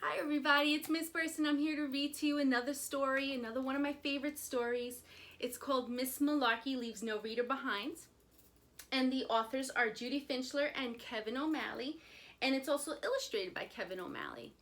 Hi everybody, it's Miss Burst, I'm here to read to you another story, another one of my favorite stories. It's called Miss Malarkey Leaves No Reader Behind. And the authors are Judy Finchler and Kevin O'Malley, and it's also illustrated by Kevin O'Malley.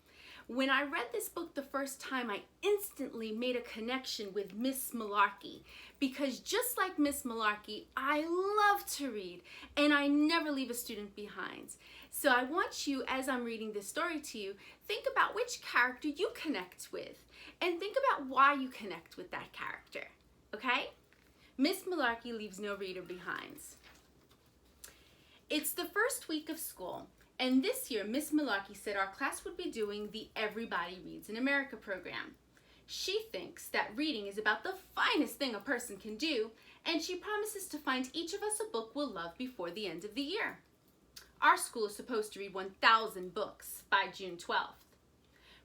When I read this book the first time, I instantly made a connection with Miss Malarkey, because just like Miss Malarkey, I love to read and I never leave a student behind. So I want you, as I'm reading this story to you, think about which character you connect with and think about why you connect with that character, okay? Miss Malarkey Leaves No Reader Behind. It's the first week of school. And this year, Miss Malarkey said our class would be doing the Everybody Reads in America program. She thinks that reading is about the finest thing a person can do, and she promises to find each of us a book we'll love before the end of the year. Our school is supposed to read 1,000 books by June 12th.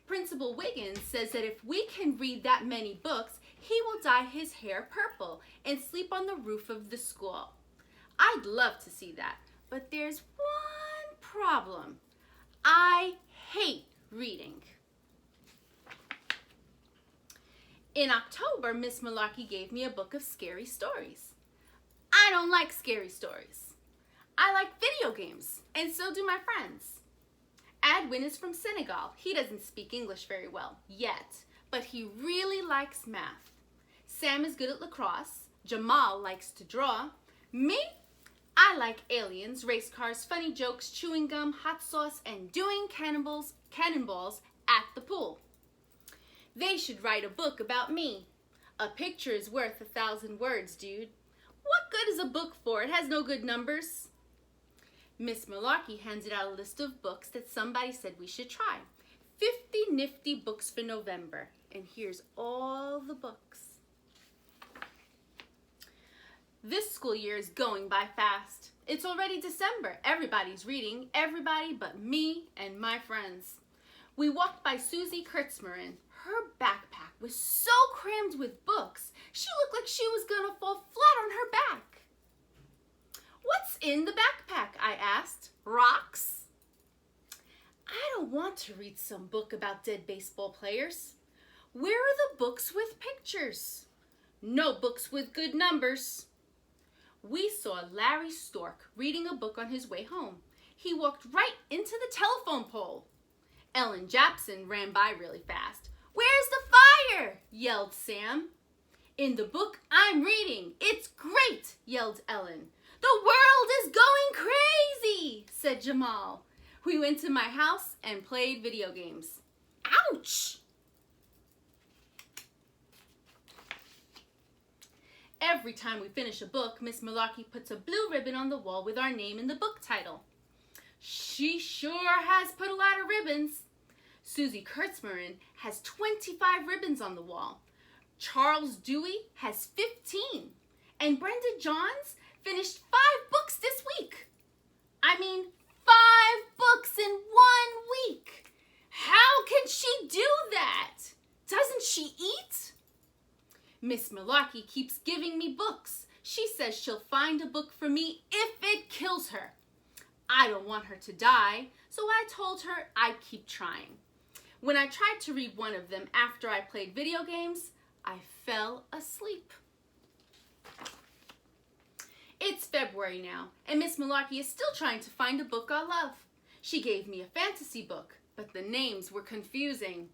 Principal Wiggins says that if we can read that many books, he will dye his hair purple and sleep on the roof of the school. I'd love to see that, but there's one problem. I hate reading. In October, Miss Malarkey gave me a book of scary stories. I don't like scary stories. I like video games, and so do my friends. Adwin is from Senegal. He doesn't speak English very well yet, but he really likes math. Sam is good at lacrosse. Jamal likes to draw. Me? I like aliens, race cars, funny jokes, chewing gum, hot sauce, and doing cannonballs at the pool. They should write a book about me. A picture is worth 1,000 words, dude. What good is a book for? It has no good numbers. Miss Malarkey handed out a list of books that somebody said we should try. 50 nifty books for November. And here's all the books. This school year is going by fast. It's already December. Everybody's reading, everybody but me and my friends. We walked by Susie Kurtzmarin. Her backpack was so crammed with books, she looked like she was gonna fall flat on her back. What's in the backpack? I asked. Rocks? I don't want to read some book about dead baseball players. Where are the books with pictures? No books with good numbers. We saw Larry Stork reading a book on his way home. He walked right into the telephone pole. Ellen Japson ran by really fast. Where's the fire? Yelled Sam. In the book I'm reading. It's great, yelled Ellen. The world is going crazy, said Jamal. We went to my house and played video games. Ouch! Every time we finish a book, Miss Malarkey puts a blue ribbon on the wall with our name and the book title. She sure has put a lot of ribbons. Susie Kurtzmarin has 25 ribbons on the wall. Charles Dewey has 15. And Brenda Johns finished 5 books this week. I mean, 5 books in 1 week. How can she do that? Doesn't she eat? Miss Malarkey keeps giving me books. She says she'll find a book for me if it kills her. I don't want her to die, so I told her I'd keep trying. When I tried to read one of them after I played video games, I fell asleep. It's February now, and Miss Malarkey is still trying to find a book I love. She gave me a fantasy book, but the names were confusing.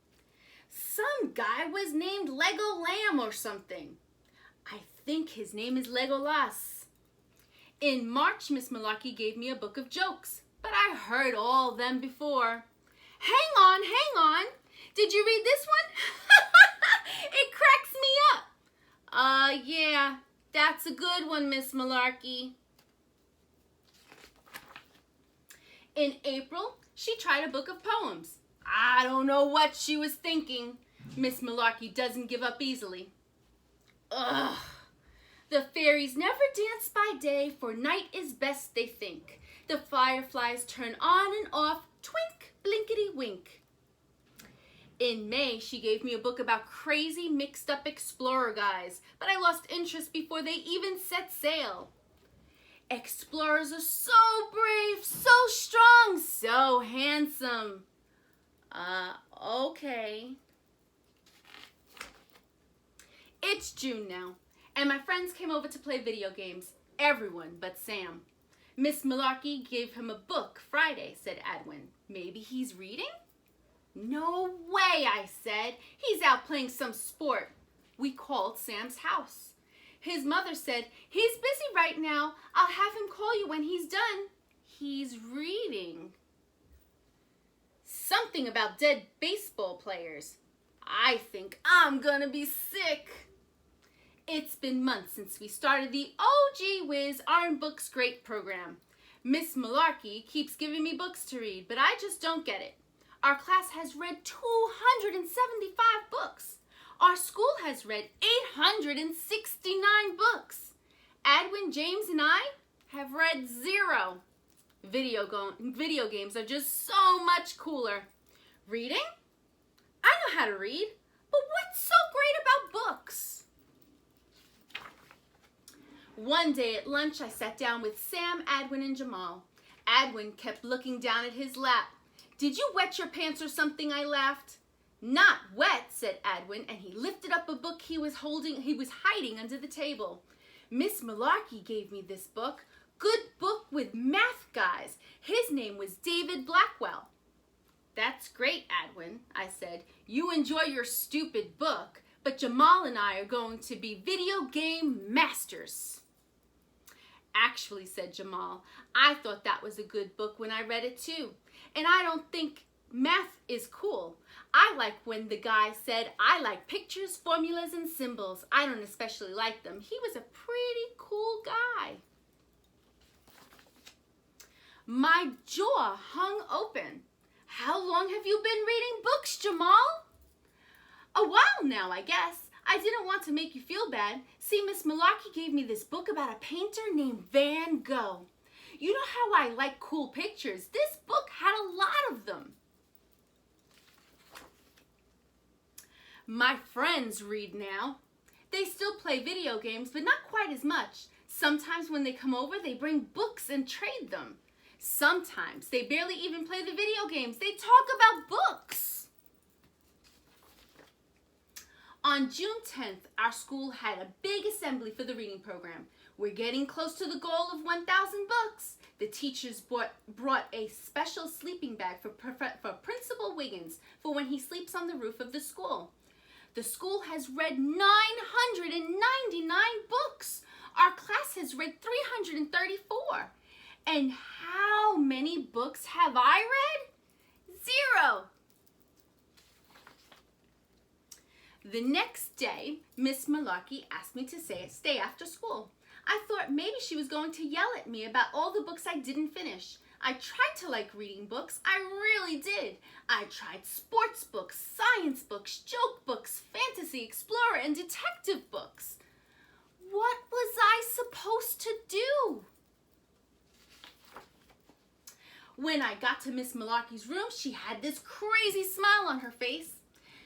Some guy was named Lego Lamb or something. I think his name is Legolas. In March, Miss Malarkey gave me a book of jokes, but I heard all of them before. Hang on. Did you read this one? It cracks me up. Yeah, that's a good one, Miss Malarkey. In April, she tried a book of poems. I don't know what she was thinking. Miss Malarkey doesn't give up easily. Ugh. The fairies never dance by day, for night is best, they think. The fireflies turn on and off, twink, blinkety wink. In May, she gave me a book about crazy, mixed-up explorer guys, but I lost interest before they even set sail. Explorers are so brave, so strong, so handsome. It's June now, and my friends came over to play video games. Everyone but Sam. Miss Malarkey gave him a book Friday, said Adwin. Maybe he's reading? No way, I said. He's out playing some sport. We called Sam's house. His mother said, he's busy right now. I'll have him call you when he's done. He's reading. Something about dead baseball players. I think I'm gonna be sick. It's been months since we started the OG Whiz Aren't Books Great program. Miss Malarkey keeps giving me books to read, but I just don't get it. Our class has read 275 books. Our school has read 869 books. Adwin, James, and I have read 0. Video games are just so much cooler. Reading? I know how to read, but what's so great about books? One day at lunch, I sat down with Sam, Adwin, and Jamal. Adwin kept looking down at his lap. Did you wet your pants or something? I laughed. Not wet, said Adwin, and he lifted up a book he was hiding under the table. Miss Malarkey gave me this book. Good book with math guys. His name was David Blackwell. That's great, Adwin, I said. You enjoy your stupid book, but Jamal and I are going to be video game masters. Actually, said Jamal, I thought that was a good book when I read it too. And I don't think math is cool. I like when the guy said, I like pictures, formulas, and symbols. I don't especially like them. He was a pretty cool guy. My jaw hung open. How long have you been reading books, Jamal? A while now, I guess. I didn't want to make you feel bad. See, Miss Malarkey gave me this book about a painter named Van Gogh. You know how I like cool pictures. This book had a lot of them. My friends read now. They still play video games, but not quite as much. Sometimes when they come over, they bring books and trade them. Sometimes they barely even play the video games. They talk about books. On June 10th, our school had a big assembly for the reading program. We're getting close to the goal of 1,000 books. The teachers brought a special sleeping bag for Principal Wiggins for when he sleeps on the roof of the school. The school has read 999 books. Our class has read 334. And how many books have I read? 0. The next day, Miss Malarkey asked me to stay after school. I thought maybe she was going to yell at me about all the books I didn't finish. I tried to like reading books. I really did. I tried sports books, science books, joke books, fantasy, explorer, and detective books. What was I supposed to do? When I got to Miss Malarkey's room, she had this crazy smile on her face.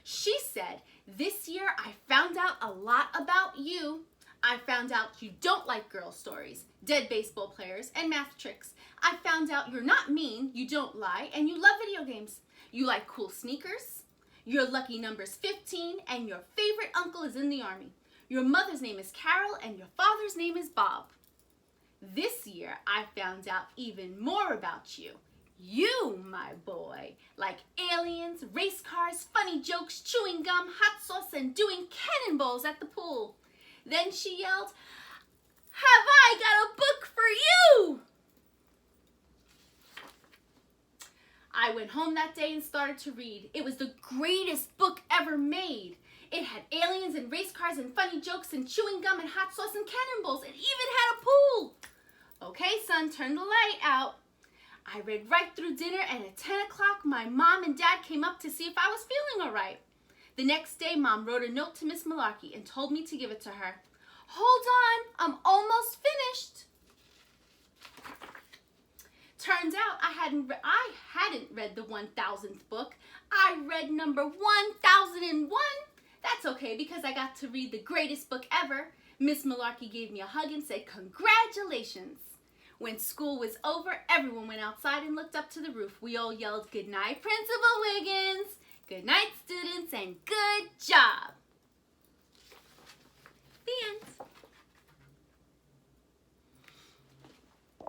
She said, this year I found out a lot about you. I found out you don't like girl stories, dead baseball players, and math tricks. I found out you're not mean, you don't lie, and you love video games. You like cool sneakers. Your lucky number's 15, and your favorite uncle is in the army. Your mother's name is Carol, and your father's name is Bob. This year I found out even more about you. You, my boy, like aliens, race cars, funny jokes, chewing gum, hot sauce, and doing cannonballs at the pool. Then she yelled, have I got a book for you? I went home that day and started to read. It was the greatest book ever made. It had aliens and race cars and funny jokes and chewing gum and hot sauce and cannonballs. It even had a pool. Okay, son, turn the light out. I read right through dinner, and at 10 o'clock, my mom and dad came up to see if I was feeling all right. The next day, Mom wrote a note to Miss Malarkey and told me to give it to her. Hold on, I'm almost finished. Turns out I hadn't read the 1000th book. I read number 1001. That's okay because I got to read the greatest book ever. Miss Malarkey gave me a hug and said, congratulations. When school was over, everyone went outside and looked up to the roof. We all yelled, good night, Principal Wiggins. Good night, students, and good job. end.